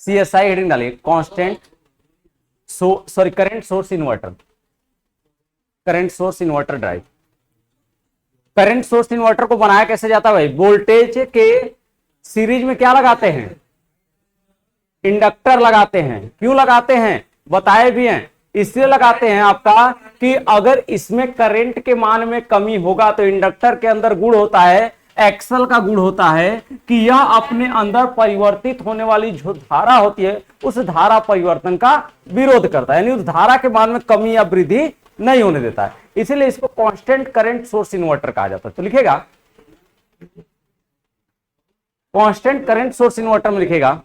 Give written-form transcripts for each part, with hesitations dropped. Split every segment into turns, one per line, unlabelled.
CSI heading डालिए, constant sorry current source inverter, current source inverter drive. Current source inverter को बनाया कैसे जाता है भाई? वोल्टेज के सीरीज में क्या लगाते हैं? इंडक्टर लगाते हैं। क्यों लगाते हैं? बताए भी हैं। इसलिए लगाते हैं आपका कि अगर इसमें करंट के मान में कमी होगा तो इंडक्टर के अंदर गुण होता है, एक्सल का गुण होता है कि यह अपने अंदर परिवर्तित होने वाली जो धारा होती है उस धारा परिवर्तन का विरोध करता है, यानी उस धारा के मान में कमी या वृद्धि नहीं होने देता है। इसीलिए इसको कांस्टेंट करंट सोर्स इन्वर्टर कहा जाता है। तो लिखेगा कांस्टेंट करंट सोर्स इन्वर्टर में लिखेगा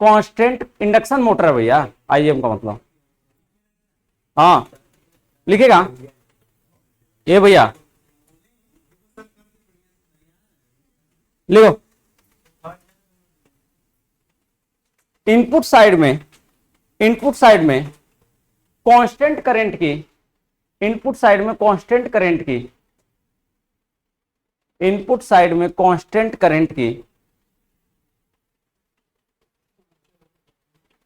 कांस्टेंट इंडक्शन मोटर है भैया, IM का मतलब। हाँ लिखेगा ये भैया, लिखो इनपुट साइड में, इनपुट साइड में कांस्टेंट करंट की, इनपुट साइड में कांस्टेंट करंट की, इनपुट साइड में कांस्टेंट करंट की,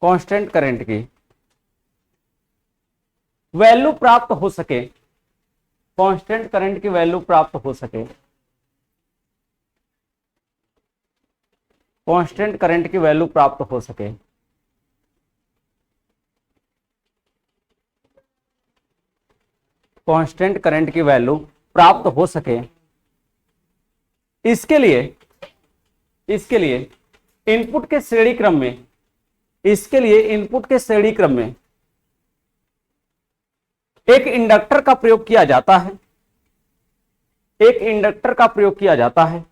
कांस्टेंट करंट की वैल्यू प्राप्त हो सके, कांस्टेंट करंट की वैल्यू प्राप्त हो सके, कांस्टेंट करंट की वैल्यू प्राप्त हो सके, कांस्टेंट करंट की वैल्यू प्राप्त हो सके, इसके लिए, इसके लिए इनपुट के श्रेणी क्रम में, इसके लिए इनपुट के श्रेणी क्रम में एक इंडक्टर का प्रयोग किया जाता है, एक इंडक्टर का प्रयोग किया जाता है।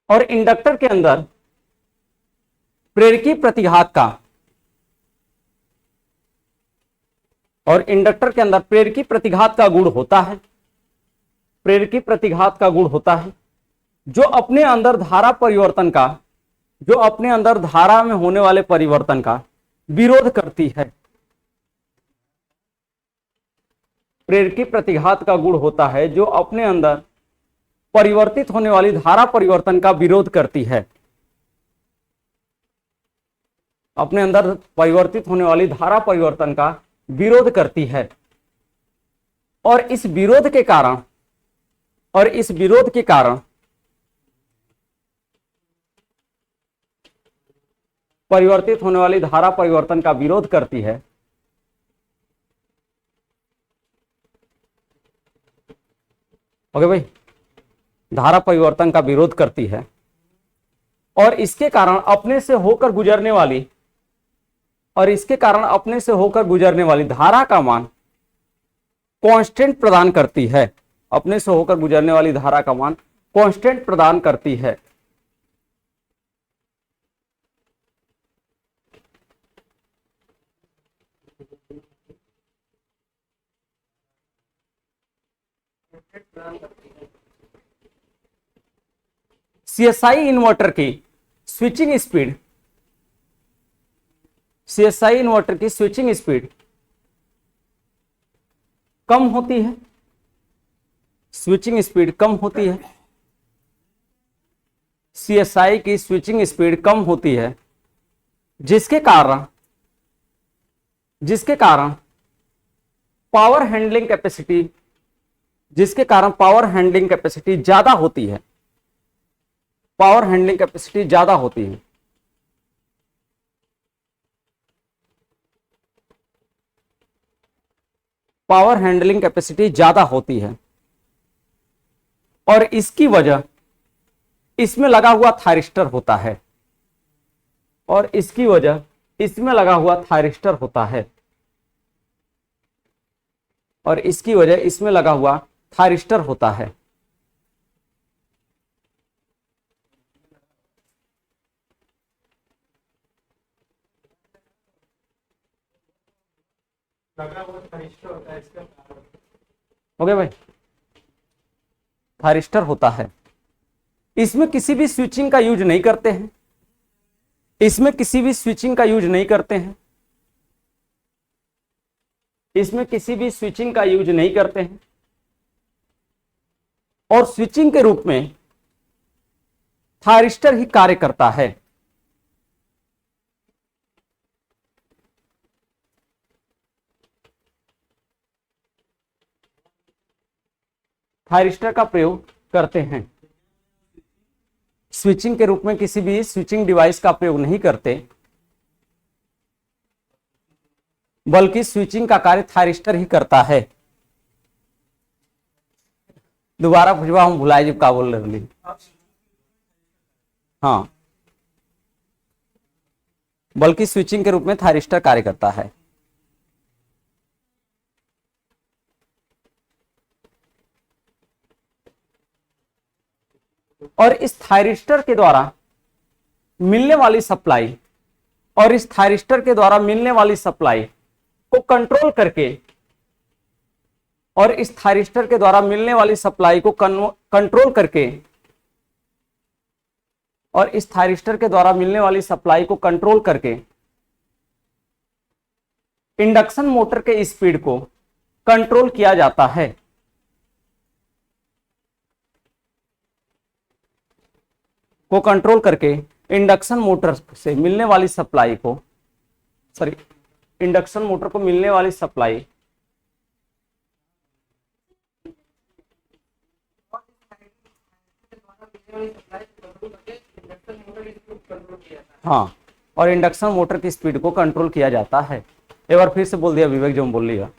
और इंडक्टर के अंदर प्रेरकी प्रतिघात का, और इंडक्टर के अंदर प्रेरकी प्रतिघात का गुण होता है, प्रेरकी प्रतिघात का गुण होता है जो अपने अंदर धारा परिवर्तन का, जो अपने अंदर धारा में होने वाले परिवर्तन का विरोध करती है। प्रेरकी प्रतिघात का गुण होता है जो अपने अंदर परिवर्तित होने वाली धारा परिवर्तन का विरोध करती है, अपने अंदर परिवर्तित होने वाली धारा परिवर्तन का विरोध करती है। और इस विरोध के कारण, और इस विरोध के कारण परिवर्तित होने वाली धारा परिवर्तन का विरोध करती है। ओके भाई, धारा परिवर्तन का विरोध करती है और इसके कारण अपने से होकर गुजरने वाली, और इसके कारण अपने से होकर गुजरने वाली धारा का मान कांस्टेंट प्रदान करती है, अपने से होकर गुजरने वाली धारा का मान कांस्टेंट प्रदान करती है। सीएसआई इन्वर्टर की स्विचिंग स्पीड, सीएसआई इन्वर्टर की स्विचिंग स्पीड कम होती है, स्विचिंग स्पीड कम होती है, सीएसआई की स्विचिंग स्पीड कम होती है, जिसके कारण, जिसके कारण पावर हैंडलिंग कैपेसिटी, जिसके कारण पावर हैंडलिंग कैपेसिटी ज्यादा होती है, पावर हैंडलिंग कैपेसिटी ज्यादा होती है। पावर हैंडलिंग कैपेसिटी ज्यादा होती है और इसकी वजह इसमें लगा हुआ थायरिस्टर होता है, और इसकी वजह इसमें लगा हुआ थायरिस्टर होता है, और इसकी वजह इसमें लगा हुआ थायरिस्टर होता है। ओके भाई, थायरिस्टर होता है। इसमें किसी भी स्विचिंग का यूज नहीं करते हैं, इसमें किसी भी स्विचिंग का यूज नहीं करते हैं, इसमें किसी भी स्विचिंग का यूज नहीं करते हैं। और स्विचिंग के रूप में थायरिस्टर ही कार्य करता है। थायरिस्टर का प्रयोग करते हैं, स्विचिंग के रूप में किसी भी स्विचिंग डिवाइस का प्रयोग नहीं करते, बल्कि स्विचिंग का कार्य थायरिस्टर ही करता है। दोबारा पूछवा, हम भुलाए जब का बोल रहे। हाँ, बल्कि स्विचिंग के रूप में थायरिस्टर कार्य करता है। और इस थायरिस्टर के द्वारा मिलने वाली सप्लाई और इस थायरिस्टर के द्वारा मिलने वाली सप्लाई को कंट्रोल करके और इस थायरिस्टर के द्वारा मिलने वाली सप्लाई को कंट्रोल करके और इस थायरिस्टर के द्वारा मिलने वाली सप्लाई को कंट्रोल करके इंडक्शन मोटर के स्पीड को कंट्रोल किया जाता है। को कंट्रोल करके इंडक्शन मोटर से मिलने वाली सप्लाई को, सॉरी, इंडक्शन मोटर को मिलने वाली सप्लाई हाँ, और इंडक्शन मोटर की स्पीड को कंट्रोल किया जाता है। एक बार फिर से बोल दिया विवेक, जो हम बोल लिया।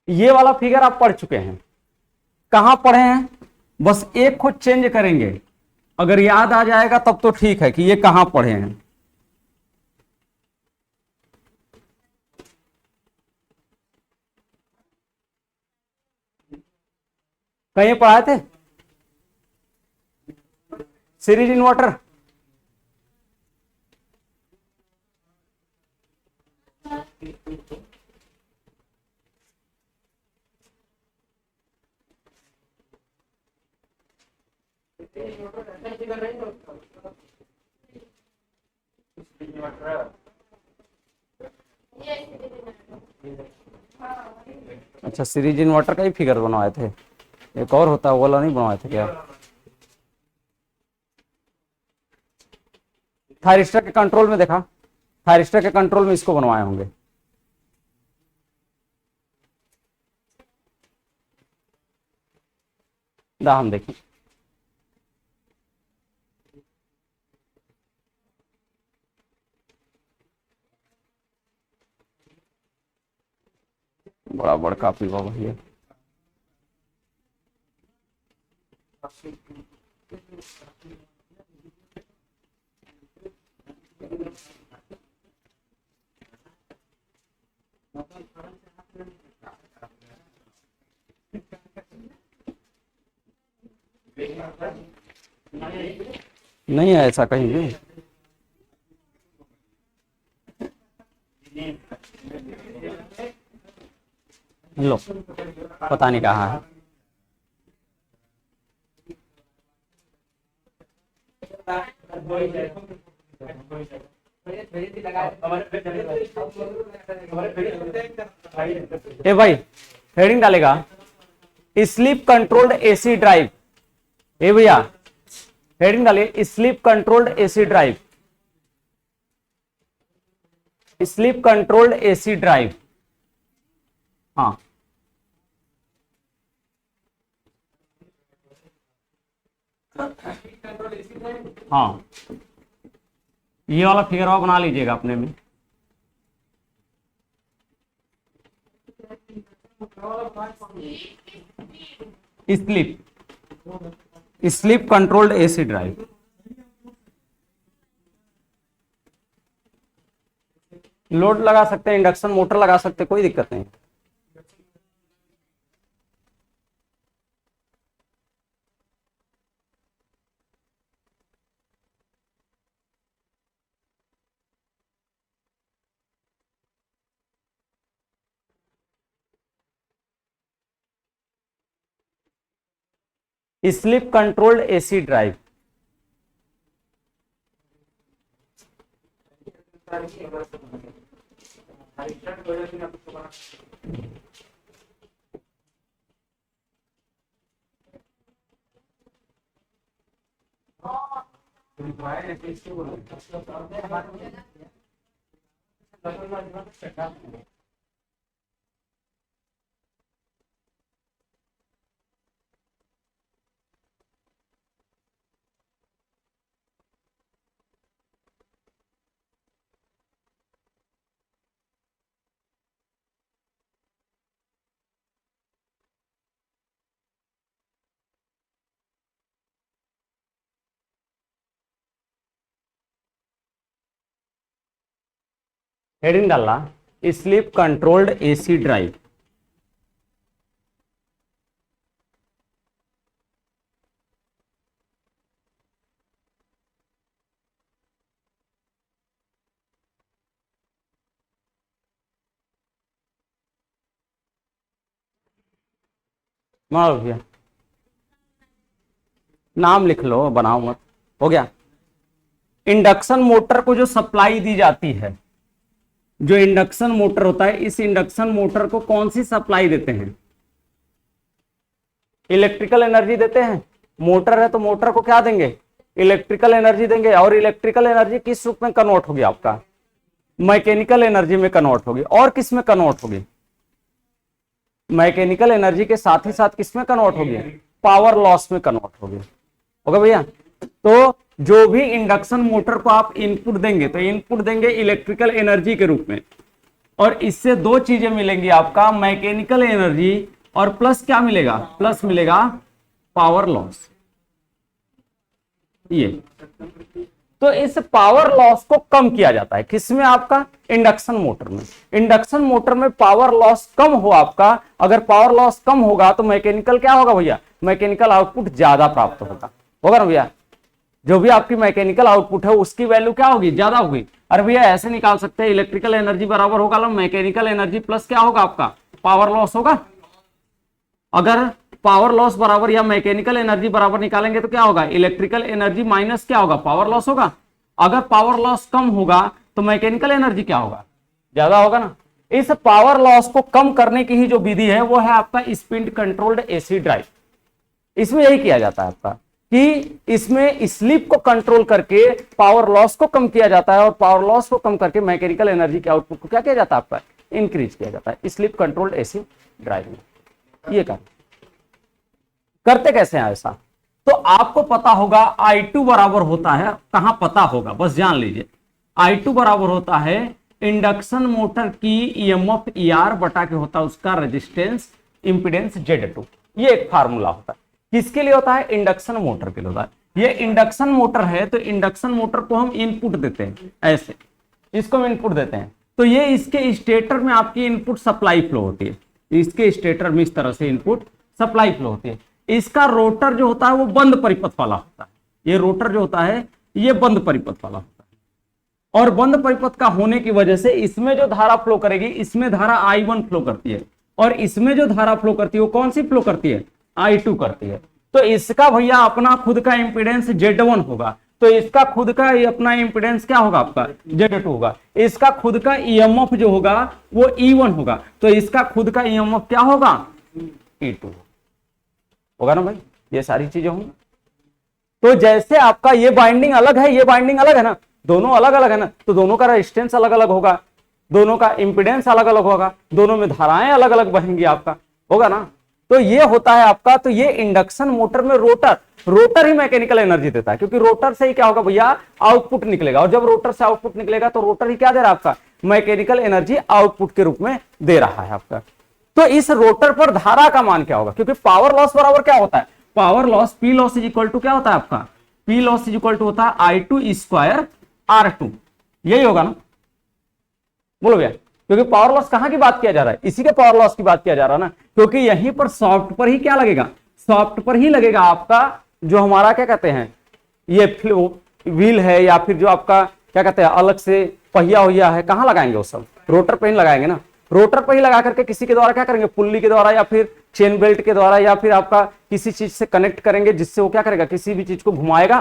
ये वाला फिगर आप पढ़ चुके हैं। कहां पढ़े हैं? बस एक को चेंज करेंगे, अगर याद आ जाएगा तब तो ठीक है कि ये कहां पढ़े हैं। कहीं पढ़ाए थे सीरीज इन्वर्टर? अच्छा, सीरीज इन्वर्टर का ही फिगर बनवाए थे, एक और होता है वो वाला नहीं बनवाए थे क्या? थायरिस्टर के कंट्रोल में देखा, थायरिस्टर के कंट्रोल में इसको बनवाए होंगे। हम देखें, बड़ा बड़ा काफी बाबा भैया। नहीं है ऐसा कहीं भी। लो, पता नहीं कहाँ है। ए भाई, हेडिंग डालेगा स्लीप कंट्रोल्ड एसी ड्राइव। ए भैया, हेडिंग डालिए sleep controlled AC drive, sleep controlled AC drive. हाँ, हाँ, ये वाला फिगर आप बना लीजिएगा अपने में। Sleep, sleep controlled AC drive. Load लगा सकते हैं, इंडक्शन मोटर लगा सकते हैं, कोई दिक्कत नहीं। Sleep controlled AC drive. Heading डालना स्लीप कंट्रोल्ड एसी ड्राइव। मारो भैया, नाम लिख लो, बनाओ मत। हो गया। इंडक्शन मोटर को जो सप्लाई दी जाती है, जो इंडक्शन मोटर होता है, इस इंडक्शन मोटर को कौन सी सप्लाई देते हैं? इलेक्ट्रिकल एनर्जी देते हैं। मोटर है तो मोटर को क्या देंगे? इलेक्ट्रिकल एनर्जी देंगे। और इलेक्ट्रिकल एनर्जी किस रूप में कन्वर्ट होगी? आपका मैकेनिकल एनर्जी में कन्वर्ट होगी। और किस में कन्वर्ट होगी? मैकेनिकल एनर्जी के साथ ही साथ किस में कन्वर्ट होगी? पावर लॉस में कन्वर्ट होगी। ओके भैया, तो जो भी इंडक्शन मोटर को आप इनपुट देंगे तो इनपुट देंगे इलेक्ट्रिकल एनर्जी के रूप में, और इससे दो चीजें मिलेंगी आपका, मैकेनिकल एनर्जी और प्लस क्या मिलेगा? प्लस मिलेगा पावर लॉस। ये तो इस पावर लॉस को कम किया जाता है किसमें? आपका इंडक्शन मोटर में। इंडक्शन मोटर में पावर लॉस कम हो आपका, अगर पावर लॉस कम होगा तो मैकेनिकल क्या होगा भैया? मैकेनिकल आउटपुट ज्यादा प्राप्त होगा ना भैया। जो भी आपकी मैकेनिकल आउटपुट है उसकी वैल्यू क्या होगी? ज्यादा होगी। अरे भैया ऐसे निकाल सकते हैं, इलेक्ट्रिकल एनर्जी बराबर होगा मैकेनिकल एनर्जी प्लस क्या होगा? आपका पावर लॉस होगा। अगर पावर लॉस बराबर या मैकेनिकल एनर्जी बराबर निकालेंगे तो क्या होगा? इलेक्ट्रिकल एनर्जी माइनस क्या होगा? पावर लॉस होगा। अगर पावर लॉस कम होगा तो मैकेनिकल एनर्जी क्या होगा? ज्यादा होगा ना। इस पावर लॉस को कम करने की ही जो विधि है वो है आपका स्पीड कंट्रोल्ड एसी ड्राइव। इसमें यही किया जाता है आपका कि इसमें स्लीप को कंट्रोल करके पावर लॉस को कम किया जाता है, और पावर लॉस को कम करके मैकेनिकल एनर्जी के आउटपुट को क्या किया जाता है? आपका इंक्रीज किया जाता है स्लीप कंट्रोल्ड एसी ड्राइव में। ये करते कैसे हैं ऐसा? तो आपको पता होगा I2 बराबर होता है, कहां पता होगा बस जान लीजिए, I2 बराबर होता है इंडक्शन मोटर की EMF ER बटा के होता है उसका रेजिस्टेंस इंपीडेंस Z2। ये एक फार्मूला होता है। किसके लिए होता है? इंडक्शन मोटर के लिए होता है। ये इंडक्शन मोटर है तो इंडक्शन मोटर को हम इनपुट देते हैं, ऐसे इसको हम इनपुट देते हैं, तो ये इसके स्टेटर में आपकी इनपुट सप्लाई फ्लो होती है। इसके स्टेटर में इस तरह से इनपुट सप्लाई फ्लो होती है। इसका रोटर जो होता है वो बंद परिपथ वाला होता है। ये रोटर जो होता है ये बंद परिपथ वाला होता है, और बंद परिपथ का होने की वजह से इसमें जो धारा फ्लो करेगी, इसमें धारा I1 फ्लो करती है, और इसमें जो धारा फ्लो करती है वो कौन सी फ्लो करती है? I2 करती है। तो इसका भैया अपना खुद का इंपीडेंस Z1 होगा, तो इसका खुद का अपना इंपीडेंस क्या होगा? आपका Z2 होगा। इसका खुद का EMF जो होगा वो E1 होगा, तो इसका खुद का EMF क्या होगा? E2 होगा ना भाई। ये सारी चीजें होंगी। तो जैसे आपका ये बाइंडिंग अलग है, ये बाइंडिंग अलग है ना, दोनों अलग अलग है ना, तो दोनों का रेजिस्टेंस अलग अलग होगा, दोनों का इंपीडेंस अलग अलग होगा, दोनों में धाराएं अलग अलग बहेंगी आपका, होगा ना। तो ये होता है आपका, तो ये इंडक्शन मोटर में रोटर ही मैकेनिकल एनर्जी देता है, क्योंकि रोटर से ही क्या होगा भैया? आउटपुट निकलेगा, और जब रोटर से आउटपुट निकलेगा तो रोटर ही क्या दे रहा है? आपका मैकेनिकल एनर्जी आउटपुट के रूप में दे रहा है आपका। तो इस रोटर पर धारा का मान क्या होगा? क्योंकि पावर लॉस बराबर क्या होता है? Power loss P loss is equal to क्या होता है? आपका P loss is equal to होता है I2 स्क्वायर R2। यही होगा ना, बोलो भैया। क्योंकि पावर लॉस कहां की बात किया जा रहा है? इसी के पावर लॉस की बात किया जा रहा है ना, क्योंकि यहीं पर सॉफ्ट पर ही क्या लगेगा? सॉफ्ट पर ही लगेगा आपका जो हमारा क्या कहते हैं ये व्हील है, या फिर जो आपका क्या कहते हैं अलग से पहिया वहिया है, कहां लगाएंगे? वो सब रोटर पे ही लगाएंगे ना। रोटर पे ही लगा करके किसी के द्वारा क्या करेंगे? पुल्ली के द्वारा या फिर चेन बेल्ट के द्वारा या फिर आपका किसी चीज से कनेक्ट करेंगे जिससे वो क्या करेगा, किसी भी चीज को घुमाएगा।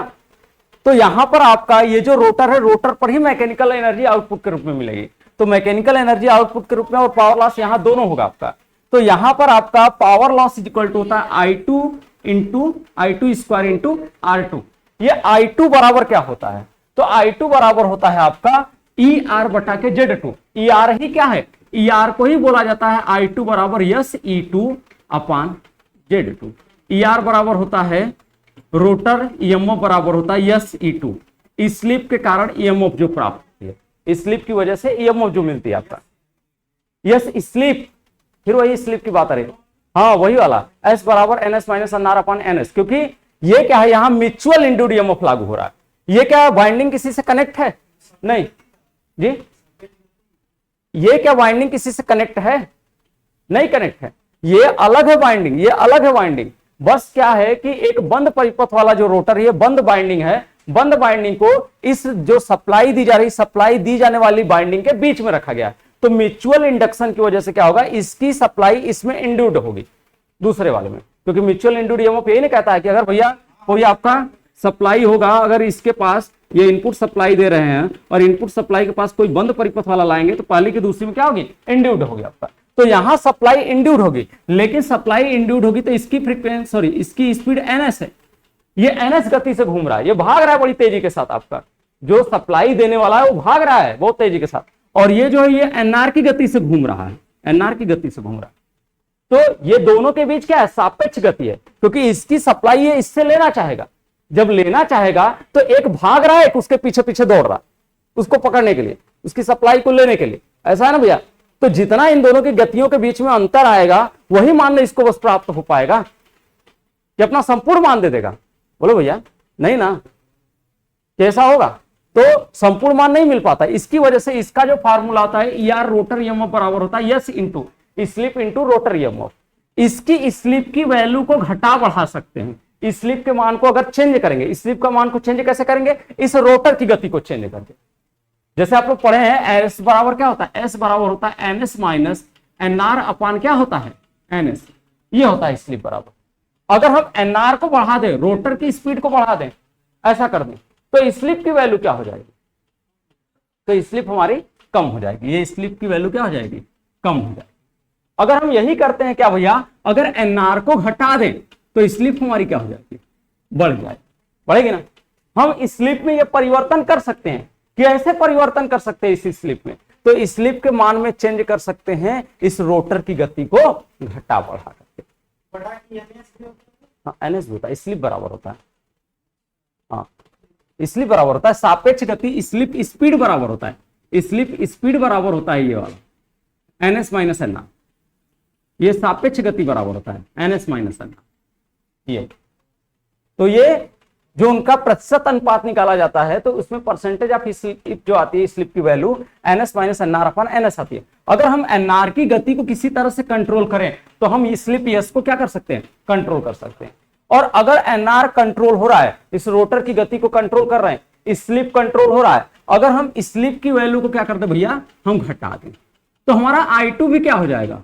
तो यहां पर आपका ये जो रोटर है, रोटर पर ही मैकेनिकल एनर्जी आउटपुट के रूप में मिलेगी। तो मैकेनिकल एनर्जी आउटपुट के रूप में और पावर लॉस यहां दोनों होगा आपका। तो यहां पर आपका power loss is equal to होता है I2 into I2 square into R2। ये I2 बराबर क्या होता है, तो I2 बराबर होता है आपका ER बटा के Z2। ER ही क्या है, ER को ही बोला जाता है I2 बराबर यस E2 अपान Z2। ER बराबर होता है रोटर EMF बराबर होता है यस E2। स्लिप के कारण EMF जो प्राप्त होती है, स्लिप की वजह से EMF जो मिलती है आपका यस स्लिप, फिर वही स्लिप की बात आ रही है, हाँ वही वाला S बराबर NS माइनस NR अपान NS। क्योंकि ये क्या है, यहां म्यूचुअल इंड्यूस्ड EMF लागू हो रहा है। ये क्या है, बाइंडिंग किसी से कनेक्ट है नहीं जी, ये क्या बाइंडिंग किसी से कनेक्ट है, नहीं कनेक्ट है, ये अलग है बाइंडिंग, ये अलग है बाइंडिंग। बस क्या है कि एक बंद परिपथ वाला जो रोटर है, बंद बाइंडिंग है, बंद बाइंडिंग को इस जो सप्लाई दी जा रही, सप्लाई दी जाने वाली बाइंडिंग के बीच में रखा गया। तो म्यूचुअल इंडक्शन की वजह से क्या होगा, इसकी सप्लाई इसमें इंड्यूड होगी दूसरे वाले में, क्योंकि म्यूचुअल इंड्यूड EMF यही नहीं कहता है कि अगर भैया कोई आपका सप्लाई होगा, अगर इसके पास ये इनपुट सप्लाई दे रहे हैं और इनपुट सप्लाई के पास कोई बंद परिपथ वाला लाएंगे तो पहले की दूसरी में क्या होगी, इंड्यूड होगी आपका। तो यहां सप्लाई इंड्यूड होगी, लेकिन सप्लाई इंड्यूड होगी तो इसकी फ्रीक्वेंसी सॉरी इसकी स्पीड NS है, ये NS गति से घूम रहा है, ये भाग रहा है बड़ी तेजी के साथ। आपका जो सप्लाई देने वाला है वो भाग रहा है बहुत तेजी के साथ, और ये जो है ये NR की गति से घूम रहा है, NR की गति से घूम रहा है। तो ये दोनों के बीच क्या है, सापेक्ष गति है, क्योंकि इसकी सप्लाई ये इससे लेना चाहेगा। जब लेना चाहेगा तो एक भाग रहा है, एक उसके पीछे पीछे दौड़ रहा है उसको पकड़ने के लिए, उसकी सप्लाई को लेने के लिए, ऐसा है ना भैया। तो जितना इन दोनों की गतियों के बीच में अंतर आएगा वही मान इसको बस प्राप्त हो पाएगा, कि अपना संपूर्ण मान दे देगा। बोलो भैया, नहीं ना, कैसा होगा, तो संपूर्ण मान नहीं मिल पाता। इसकी वजह से इसका जो फार्मूला होता है ER रोटर EMF बराबर होता है yes into slip into rotor EMF। इसकी स्लिप की वैल्यू को घटा बढ़ा सकते हैं, स्लिप के मान को अगर चेंज करेंगे, स्लिप का मान को चेंज कैसे करेंगे, इस रोटर की गति को चेंज करके। जैसे आप लोग पढ़े हैं S बराबर क्या होता है, S बराबर होता है NS माइनस NR अपान क्या होता है NS, ये होता है स्लिप बराबर। अगर हम NR को बढ़ा दें, रोटर की स्पीड को बढ़ा दें, ऐसा कर दें, तो स्लिप की वैल्यू क्या हो जाएगी, तो स्लिप हमारी कम हो जाएगी, ये स्लिप की वैल्यू क्या हो जाएगी, कम हो जाएगी। अगर हम यही करते हैं क्या भैया, अगर NR को घटा दें तो स्लिप हमारी क्या हो जाएगी, बढ़ जाएगी, बढ़ेगी ना। हम स्लिप में ये परिवर्तन कर सकते हैं, कैसे परिवर्तन कर सकते हैं इस स्लिप में, तो स्लिप के मान में चेंज कर सकते हैं इस रोटर की गति को घटा बढ़ा करके। हाँ NS होता है, स्लिप बराबर होता है, हाँ स्लिप बराबर होता है, सापेक्ष गति स्लिप स्पीड बराबर होता है, स्लिप स्पीड बराबर होता है ये वाला NS माइनस NR, ये सापेक्ष गति बराबर होता है NS माइनस NR। ये तो ये जो उनका प्रतिशत अनुपात निकाला जाता है तो उसमें परसेंटेज ऑफ स्लिप जो आती है, स्लिप की वैल्यू NS माइनस NR अपन NS आती है। अगर हम NR की गति को किसी तरह से कंट्रोल करें तो हम स्लिप S को क्या कर सकते हैं, कंट्रोल कर सकते हैं। और अगर NR कंट्रोल हो रहा है, इस रोटर की गति को कंट्रोल कर रहे हैं, स्लिप कंट्रोल हो रहा है, अगर हम स्लिप की वैल्यू को क्या करते भैया, हम घटा दें, तो हमारा I2 भी क्या हो जाएगा,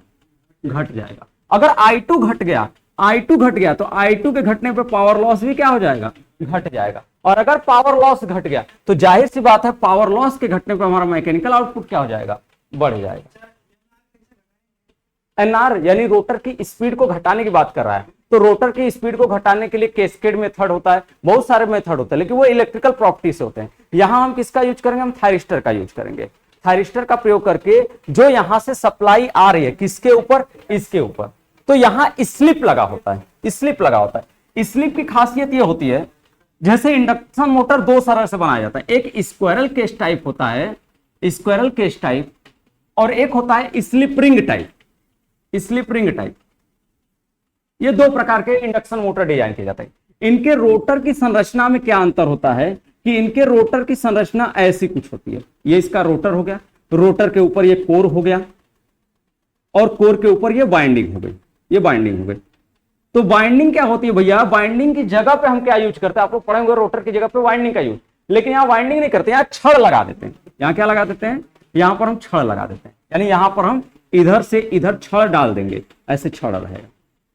घट जाएगा। अगर I2 घट गया, I2 घट गया तो I2 के घटने पे पावर लॉस भी क्या हो जाएगा, घट जाएगा। और अगर पावर लॉस घट गया तो जाहिर सी बात है पावर लॉस के घटने पे हमारा मैकेनिकल आउटपुट क्या हो जाएगा, बढ़ जाएगा। NR यानी रोटर की स्पीड को घटाने की बात कर रहा है, तो रोटर की स्पीड को घटाने के लिए कैस्केड मेथड होता है, बहुत सारे मेथड होते हैं, लेकिन वो इलेक्ट्रिकल प्रॉपर्टी से होते हैं। यहां हम किसका यूज करेंगे, हम थायरिस्टर का यूज करेंगे। थायरिस्टर का प्रयोग करके जो यहां से सप्लाई आ रही है किसके ऊपर, इसके ऊपर, तो यहां स्लिप लगा होता है, स्लिप लगा होता है। स्लिप की खासियत यह होती है, जैसे इंडक्शन मोटर दो तरह से बनाया जाता है, एक स्क्वायरल केस टाइप होता है, स्क्वायरल केस टाइप, और एक होता है slip ring type, slip ring type. ये दो प्रकार के इंडक्शन मोटर डिजाइन किए जाते हैं। इनके रोटर की संरचना में क्या अंतर होता है कि इनके रोटर की संरचना ऐसी कुछ होती है, ये इसका रोटर हो गया, रोटर के ऊपर ये कोर हो गया, और कोर के ऊपर ये बाइंडिंग हो गई, ये बाइंडिंग हो गई। तो बाइंडिंग क्या होती है भैया, बाइंडिंग की जगह पे हम क्या यूज करते हैं, आप लोग पढ़े होंगे रोटर की जगह पे बाइंडिंग का यूज, लेकिन यहाँ बाइंडिंग नहीं करते, यहाँ छड़ लगा देते हैं। यहाँ क्या लगा देते हैं, यहाँ पर हम छड़ लगा देते हैं, यानी यहाँ पर हम इधर से इधर छड़ डाल देंगे, ऐसे छड़ रहेगा।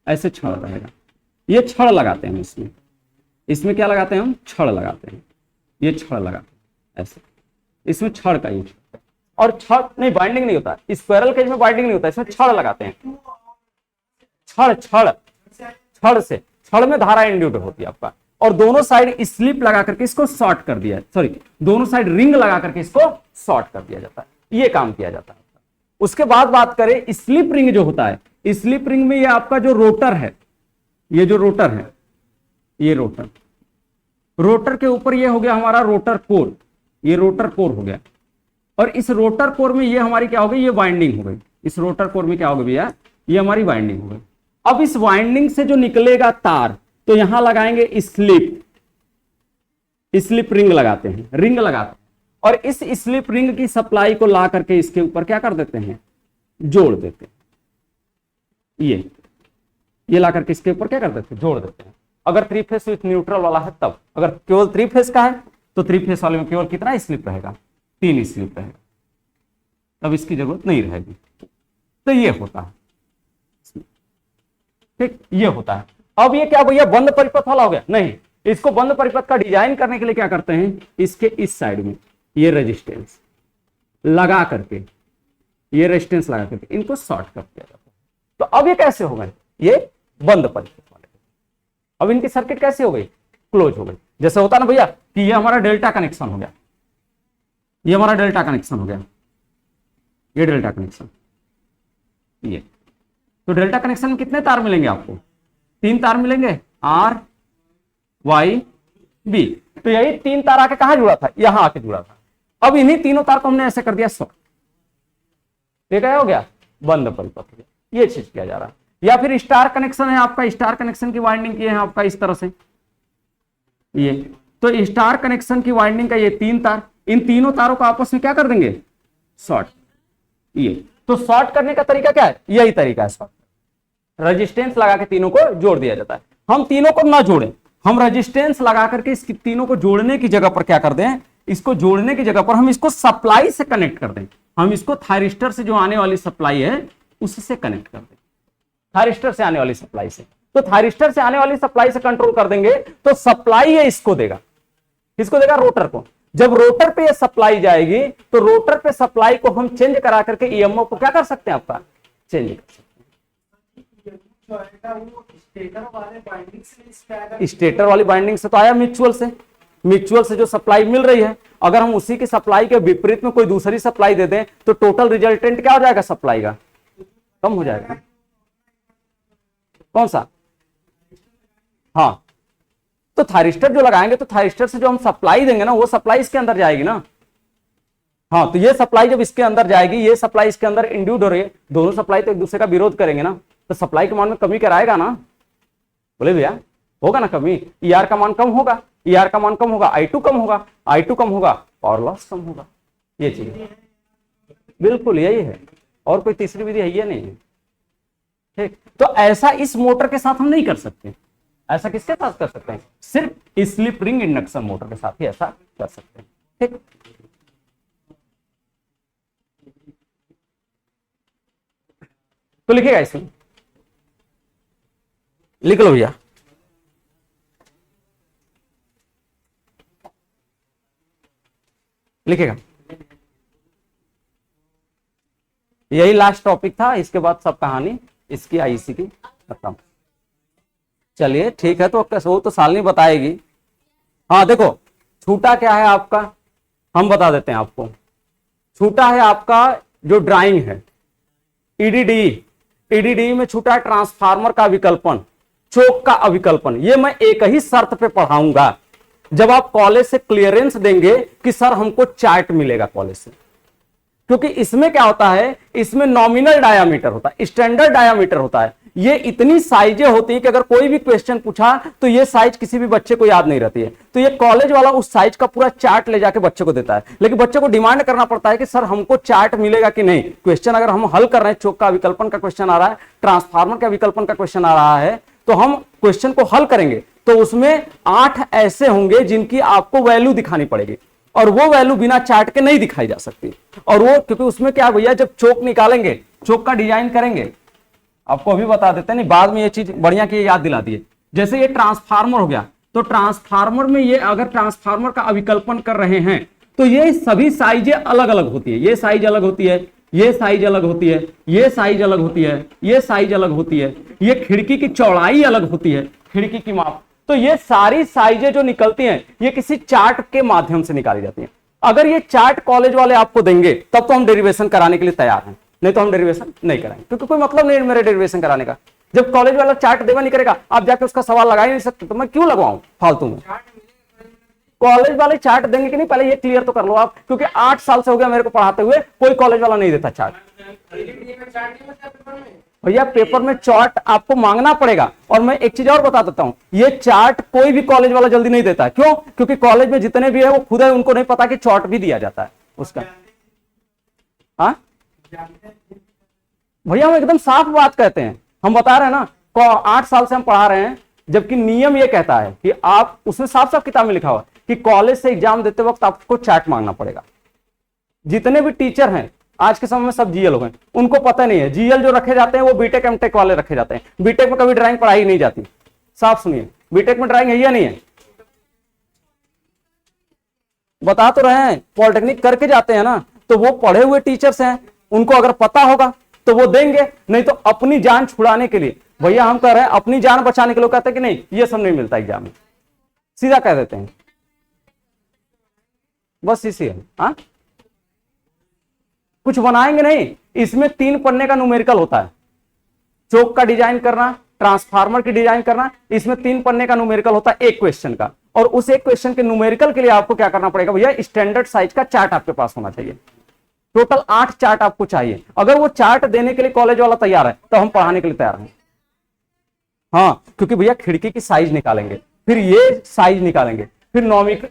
ऐसे छड़ रहेगा, ये छड़ लगाते हैं इसमें, इसमें क्या लगाते हैं हम, छड़ लगाते हैं, ये छड़ लगाते हैं ऐसे, इसमें छड़ का यूज, और छड़ नहीं बाइंडिंग नहीं होता, स्क्वायरल केज में बाइंडिंग नहीं होता, इसमें छड़ लगाते हैं, छड़ छड़ छड़ से, छड़ में धारा इंड्यूट होती है आपका, और दोनों साइड स्लिप लगा करके इसको शॉर्ट कर दिया, सॉरी दोनों साइड रिंग लगा करके इसको शॉर्ट कर दिया जाता है, ये काम किया जाता है। उसके बाद बात करें स्लिप रिंग जो होता है, स्लिप रिंग में ये आपका जो रोटर है, ये जो रोटर है, ये रोटर, रोटर के ऊपर ये हो गया हमारा रोटर कोर, ये रोटर कोर हो गया, और इस रोटर कोर में ये हमारी क्या हो गई, ये वाइंडिंग हो गई, इस रोटर कोर में क्या हो गई भैया, ये हमारी वाइंडिंग हो गई। अब इस वाइंडिंग से जो निकलेगा तार, तो यहां लगाएंगे स्लिप, स्लिप रिंग लगाते हैं, रिंग लगाते हैं, और इस स्लिप रिंग की सप्लाई को ला करके इसके ऊपर क्या कर देते हैं, जोड़ देते हैं, ये ला करके इसके ऊपर क्या कर देते हैं, जोड़ देते हैं। अगर 3 फेस विथ न्यूट्रल वाला है तब, अगर केवल 3 फेस का है तो 3 फेस वाले में केवल कितना स्लिप रहेगा, 3 स्लिप रहेगा, तब इसकी जरूरत नहीं रहेगी। तो ये होता है, ठीक, ये होता है। अब ये क्या भैया बंद परिपथ वाला हो गया, नहीं, इसको बंद परिपथ का डिजाइन करने के लिए क्या करते हैं, इसके इस साइड में ये रेजिस्टेंस लगा करके, ये रेजिस्टेंस लगा करके इनको शॉर्ट कर दिया जाता है। तो अब ये कैसे हो गए, ये बंद परिपथ वाले, अब इनकी सर्किट कैसे हो गई, क्लोज हो गई। जैसे होता ना भैया कि ये हमारा डेल्टा कनेक्शन हो गया, ये हमारा डेल्टा कनेक्शन हो गया, ये डेल्टा कनेक्शन, ये तो डेल्टा कनेक्शन में कितने तार मिलेंगे आपको, 3 तार मिलेंगे, आर वाई बी, तो यही 3 तार आके कहां जुड़ा था, यहां आके जुड़ा था। अब इन्हीं तीनों तार को हमने ऐसे कर दिया शॉर्ट, ये क्या हो गया, बंद परिपथ हो गया, ये चीज किया जा रहा है। या फिर स्टार कनेक्शन है आपका, स्टार कनेक्शन की वाइंडिंग किए हैं आपका इस तरह से, ये तो स्टार कनेक्शन की वाइंडिंग का ये 3 तार, इन तीनों तारों को आपस में क्या कर देंगे, शॉर्ट, ये तो शॉर्ट करने का तरीका क्या है, यही तरीका है शॉर्ट, रेजिस्टेंस लगा के तीनों को जोड़ दिया जाता है। हम तीनों को ना जोड़ें, हम रेजिस्टेंस लगा करके इस तीनों को जोड़ने की जगह पर क्या कर दें, इसको जोड़ने की जगह पर हम इसको सप्लाई से कनेक्ट कर दें, हम इसको थायरिस्टर से जो आने वाली सप्लाई है उससे कनेक्ट कर दें, थायरिस्टर से आने वाली सप्लाई से। तो थायरिस्टर से आने वाली सप्लाई से कंट्रोल कर देंगे तो सप्लाई है इसको देगा, किसको देगा, रोटर को। जब रोटर पे ये सप्लाई जाएगी तो रोटर पे सप्लाई को हम चेंज करा करके ईएमएफ को क्या कर सकते हैं, आपका चेंज कर सकते हैं। स्टेटर वाली बाइंडिंग से तो आया म्यूचुअल से, म्यूचुअल से जो सप्लाई मिल रही है, अगर हम उसी की सप्लाई के विपरीत में कोई दूसरी सप्लाई दे दें तो टोटल रिजल्टेंट क्या हो जाएगा, सप्लाई का कम हो जाएगा। कौन सा, हाँ, तो थायरिस्टर जो लगाएंगे तो थायरिस्टर से जो हम सप्लाई देंगे ना, वो सप्लाई इसके अंदर जाएगी ना, हाँ, तो ये सप्लाई जब इसके अंदर जाएगी, ये सप्लाई इसके अंदर इंड्यूड हो रही है, दोनों सप्लाई तो एक दूसरे का विरोध करेंगे ना, तो सप्लाई के मान में कमी कराएगा ना, बोले भैया होगा ना कमी, ईआर का मान कम होगा, ईआर का मान कम होगा, I2 कम होगा, I2 कम होगा, पावर लॉस कम होगा, ये चीज बिल्कुल यही है, और कोई तीसरी विधि है ये नहीं है, ठीक। तो ऐसा इस मोटर के साथ हम नहीं कर सकते, ऐसा किसके साथ कर सकते हैं, सिर्फ स्लिप रिंग इंडक्शन मोटर के साथ ही ऐसा कर सकते हैं, ठीक। तो लिखेगा इसमें, लिख लो भैया, लिखेगा, यही लास्ट टॉपिक था, इसके बाद सब कहानी इसकी आईसी की खत्म। चलिए ठीक है, तो वो तो शालिनी बताएगी। हाँ देखो, छूटा क्या है आपका, हम बता देते हैं आपको। छूटा है आपका जो ड्राइंग है, ईडीडी में छूटा है ट्रांसफार्मर का विकल्पन, चोक का अविकल्पन। ये मैं एक ही शर्त पे पढ़ाऊंगा, जब आप कॉलेज से क्लियरेंस देंगे कि सर हमको चार्ट मिलेगा कॉलेज से, क्योंकि इसमें क्या होता है, इसमें नॉमिनल डायामीटर होता है, स्टैंडर्ड डायामीटर होता है। ये इतनी साइजें होती हैं कि अगर कोई भी क्वेश्चन पूछा तो ये साइज किसी भी बच्चे को याद नहीं रहती है, तो ये कॉलेज वाला उस साइज का पूरा चार्ट ले जाके बच्चे को देता है। लेकिन बच्चे को डिमांड करना पड़ता है कि सर हमको चार्ट मिलेगा कि नहीं। क्वेश्चन अगर हम हल कर रहे हैं, चोक का विकल्पन का क्वेश्चन आ रहा है, ट्रांसफार्मर का विकल्पन का क्वेश्चन आ रहा है, तो हम क्वेश्चन को हल करेंगे तो उसमें 8 ऐसे होंगे जिनकी आपको वैल्यू दिखानी पड़ेगी, और वो वैल्यू बिना चार्ट के नहीं दिखाई जा सकती। और वो क्योंकि उसमें क्या भैया, जब चोक निकालेंगे, चोक का डिजाइन करेंगे, आपको अभी बता देते हैं, नहीं बाद में ये चीज बढ़िया की याद दिला दिए। जैसे ये ट्रांसफार्मर हो गया, तो ट्रांसफार्मर में ये अगर ट्रांसफार्मर का अविकल्पन कर रहे हैं तो ये सभी साइजें अलग अलग होती है। ये साइज अलग होती है, ये साइज अलग होती है, ये साइज अलग होती है, ये साइज अलग होती है, ये खिड़की की चौड़ाई अलग होती है, खिड़की की माप। तो ये सारी साइजें जो निकलती हैं ये किसी चार्ट के माध्यम से निकाली जाती हैं। अगर ये चार्ट कॉलेज वाले आपको देंगे तब तो हम डेरिवेशन कराने के लिए तैयार हैं, नहीं तो हम डेरिवेशन नहीं कराएंगे, क्योंकि कोई मतलब नहीं है मेरे डेरिवेशन कराने का। जब कॉलेज वाला चार्ट देवा नहीं करेगा, आप जाके उसका सवाल लगा ही नहीं सकते, तो मैं क्यों लगवाऊं फालतू में। कॉलेज वाले चार्ट देंगे कि नहीं, पहले ये क्लियर तो कर लो आप, क्योंकि 8 साल से हो गया मेरे को पढ़ाते हुए, कोई कॉलेज वाला नहीं देता चार्ट। भैया पेपर में चार्ट आपको मांगना पड़ेगा। और मैं एक चीज और बता देता हूं, ये चार्ट कोई भी कॉलेज वाला जल्दी नहीं देता। क्यों? क्योंकि कॉलेज में जितने भी है वो खुद है, उनको नहीं पता कि चार्ट भी दिया जाता है उसका। हाँ भैया हम एकदम साफ बात कहते हैं, हम बता रहे हैं ना, 8 साल से हम पढ़ा रहे हैं, जबकि नियम ये कहता है कि आप, उसमें साफ साफ किताब में लिखा हुआ कि कॉलेज से एग्जाम देते वक्त आपको चार्ट मांगना पड़ेगा। जितने भी टीचर हैं आज के समय में सब जीएल हो गए, उनको पता नहीं है। जीएल जो रखे जाते हैं वो बीटेक एमटेक वाले रखे जाते हैं। बीटेक में कभी ड्राइंग पढ़ाई नहीं जाती। साफ सुनिए, बीटेक में ड्राइंग है या नहीं है? बता तो रहे हैं, पॉलिटेक्निक करके जाते हैं ना, तो वो पढ़े हुए टीचर्स हैं, उनको अगर पता होगा तो वो देंगे, नहीं तो अपनी जान छुड़ाने के लिए। भैया हम कह रहे हैं अपनी जान बचाने के लिए, कहते हैं कि नहीं ये सब नहीं मिलता एग्जाम में, सीधा कह देते हैं, बस इसी है। हाँ कुछ बनाएंगे नहीं। इसमें 3 पन्ने का न्यूमेरिकल होता है, चौक का डिजाइन करना, ट्रांसफार्मर की डिजाइन करना, इसमें 3 पन्ने का न्यूमेरिकल होता है एक क्वेश्चन का। और उस एक क्वेश्चन के न्यूमेरिकल के लिए आपको क्या करना पड़ेगा भैया, स्टैंडर्ड साइज का चार्ट आपके पास होना चाहिए। टोटल 8 चार्ट आपको चाहिए। अगर वो चार्ट देने के लिए कॉलेज वाला तैयार है तो हम पढ़ाने के लिए तैयार हैं। हाँ क्योंकि भैया खिड़की की साइज निकालेंगे, फिर ये साइज निकालेंगे, फिर नॉमिक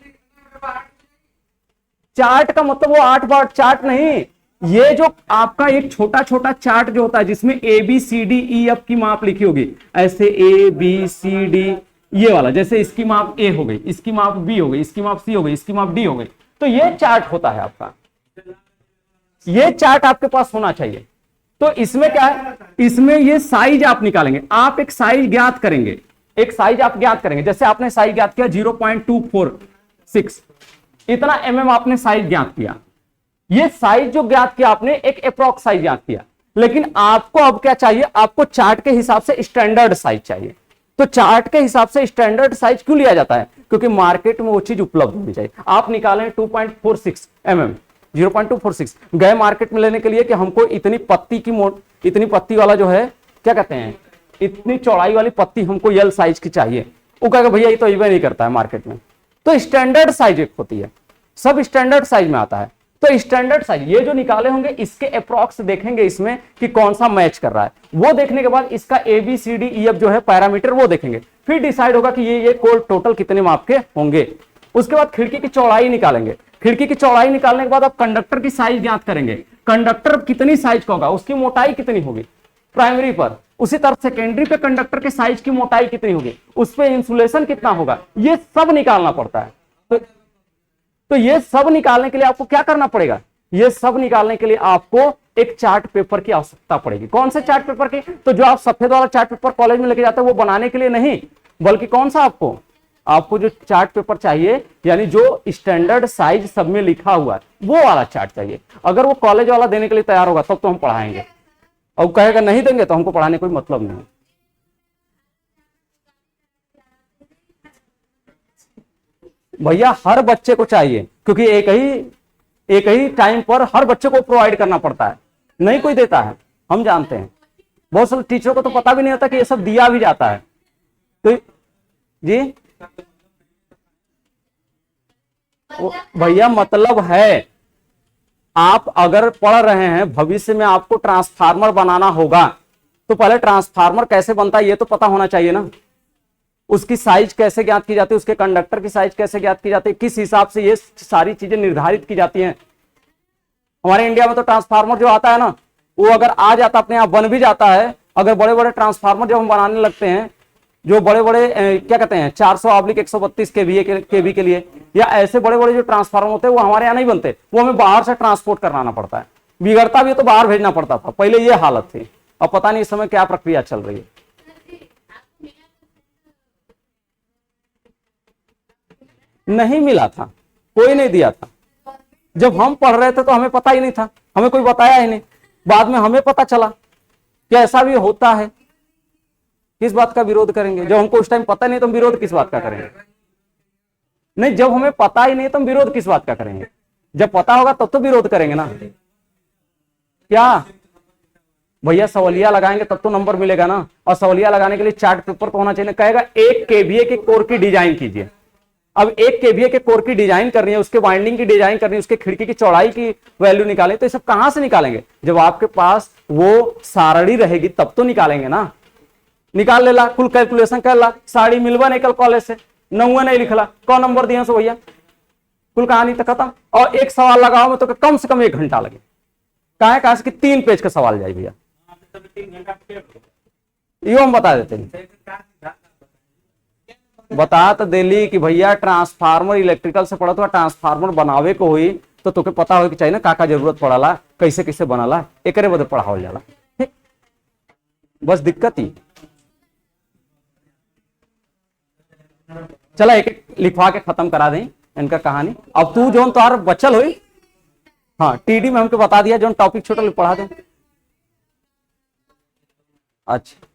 चार्ट का मतलब वो 8 बार चार्ट नहीं, ये जो आपका एक छोटा छोटा चार्ट जो होता है जिसमें A B C D E F की माप लिखी होगी, ऐसे ए बी सी डी, ये वाला, जैसे इसकी माप ए हो गई, इसकी माप बी हो गई, इसकी माप सी हो गई, इसकी माप डी हो गई, तो ये चार्ट होता है आपका। ये चार्ट आपके पास होना चाहिए। तो इसमें क्या है, इसमें ये साइज आप निकालेंगे, आप एक साइज ज्ञात करेंगे, एक साइज आप ज्ञात करेंगे। जैसे आपने साइज ज्ञात किया 0.246, इतना एमएम आपने साइज ज्ञात किया। ये साइज जो ज्ञात किया आपने, एक अप्रॉक्स साइज ज्ञात किया, लेकिन आपको अब क्या चाहिए, आपको चार्ट के हिसाब से स्टैंडर्ड साइज चाहिए। तो चार्ट के हिसाब से स्टैंडर्ड साइज क्यों लिया जाता है, क्योंकि मार्केट में वो चीज उपलब्ध होनी चाहिए। आप निकालें 2.46 mm, 0.246 गए मार्केट में लेने के लिए कि हमको इतनी पत्ती की इतनी पत्ती वाला जो है, क्या कहते हैं, इतनी चौड़ाई वाली पत्ती हमको यल साइज की चाहिए। वो कहेगा भैया ये तो इवे नहीं करता है मार्केट में। तो स्टैंडर्ड साइज एक होती है, सब स्टैंडर्ड साइज में आता है। तो स्टैंडर्ड साइज ये जो निकाले होंगे, इसके अप्रॉक्स देखेंगे इसमें कि कौन सा मैच कर रहा है। वो देखने के बाद इसका A B C D E F जो है पैरामीटर वो देखेंगे, फिर डिसाइड होगा कि ये टोटल कितने माप के होंगे। उसके बाद खिड़की की चौड़ाई निकालेंगे। खिड़की की चौड़ाई निकालने के बाद आप कंडक्टर की साइज ज्ञात करेंगे। कंडक्टर कितनी साइज का होगा, उसकी मोटाई कितनी होगी प्राइमरी पर, उसी तरह सेकेंडरी पे कंडक्टर के साइज की मोटाई कितनी होगी, उस पे इंसुलेशन कितना होगा, ये सब निकालना पड़ता है। तो ये सब निकालने के लिए आपको क्या करना पड़ेगा, ये सब निकालने के लिए आपको एक चार्ट पेपर की आवश्यकता पड़ेगी। कौन से चार्ट पेपर की, तो जो आप सफेद वाला चार्ट पेपर कॉलेज में लेके जाते हैं वो बनाने के लिए नहीं, बल्कि कौन सा आपको जो चार्ट पेपर चाहिए, यानी जो स्टैंडर्ड साइज सब में लिखा हुआ है वो वाला चार्ट चाहिए। अगर वो कॉलेज वाला देने के लिए तैयार होगा तब तो हम पढ़ाएंगे, और कहेगा नहीं देंगे तो हमको पढ़ाने कोई मतलब नहीं। भैया हर बच्चे को चाहिए, क्योंकि एक ही टाइम पर हर बच्चे को प्रोवाइड करना पड़ता है, नहीं कोई देता है, हम जानते हैं। बहुत सारे टीचरों को तो पता भी नहीं होता कि ये सब दिया भी जाता है। तो जी भैया मतलब है, आप अगर पढ़ रहे हैं भविष्य में आपको ट्रांसफार्मर बनाना होगा, तो पहले ट्रांसफार्मर कैसे बनता है ये तो पता होना चाहिए ना। उसकी साइज कैसे ज्ञात की जाती है, उसके कंडक्टर की साइज कैसे ज्ञात की जाती है, किस हिसाब से ये सारी चीजें निर्धारित की जाती हैं। हमारे इंडिया में तो ट्रांसफार्मर जो आता है ना, वो अगर आ जाता अपने आप बन भी जाता है। अगर बड़े बड़े ट्रांसफार्मर जब हम बनाने लगते हैं, जो बड़े बड़े क्या कहते हैं 400/132 केवी के लिए, या ऐसे बड़े बड़े जो ट्रांसफार्मर होते हैं वो हमारे यहाँ नहीं बनते, वो हमें बाहर से ट्रांसपोर्ट कराना पड़ता है। बिगड़ता भी तो बाहर भेजना पड़ता था, पहले ये हालत थी। और पता नहीं इस समय क्या प्रक्रिया चल रही है। नहीं मिला था, कोई नहीं दिया था। जब हम पढ़ रहे थे तो हमें पता ही नहीं था, हमें कोई बताया ही नहीं। बाद में हमें पता चला कि ऐसा भी होता है। किस बात का विरोध करेंगे? जब हमको उस टाइम पता नहीं तो हम विरोध किस बात का करेंगे? नहीं, जब हमें पता ही नहीं तो हम विरोध किस बात का करेंगे? जब पता होगा तब तो विरोध करेंगे ना। क्या भैया, सवालिया लगाएंगे तब तो नंबर मिलेगा ना। और सवालिया लगाने के लिए चार्ट पेपर तो होना चाहिए। कहेगा 1 केवीए के कोर की डिजाइन कीजिए। अब 1 केवीए के कोर की डिजाइन करनी है, उसके वाइंडिंग की डिजाइन करनी है, उसके खिड़की की चौड़ाई की वैल्यू निकालें, तो ये सब कहां से निकालेंगे? जब आपके पास वो सारणी रहेगी तब तो निकालेंगे ना। निकाल ले ला, कुल कैलकुलेशन कर ला, साड़ी मिलवा नहीं कल कॉलेज से, नौवा नहीं लिखला, कौन नंबर दिया सो भैया? कुल कहानी तो खत्म। और एक सवाल लगाओ में तो कम से कम 1 घंटा लगे। कहा कि 3 पेज का सवाल जाए भैया, यो हम बता देते हैं। बता तो दिली कि भैया ट्रांसफार्मर इलेक्ट्रिकल से पढ़ा तो ट्रांसफार्मर बनावे को हुई तो तुके पता हो कि चाहिए ना का जरूरत पड़ला, कैसे कैसे बनला, एकरे बदे पढ़ावल जाला। ठीक, बस दिक्कत ही। चला एक एक लिखवा के खत्म करा दें इनका कहानी। अब तू जो तोहार बचल हुई, हाँ टीडी में हमको बता दिया जो टॉपिक छोटा पढ़ा दें। अच्छा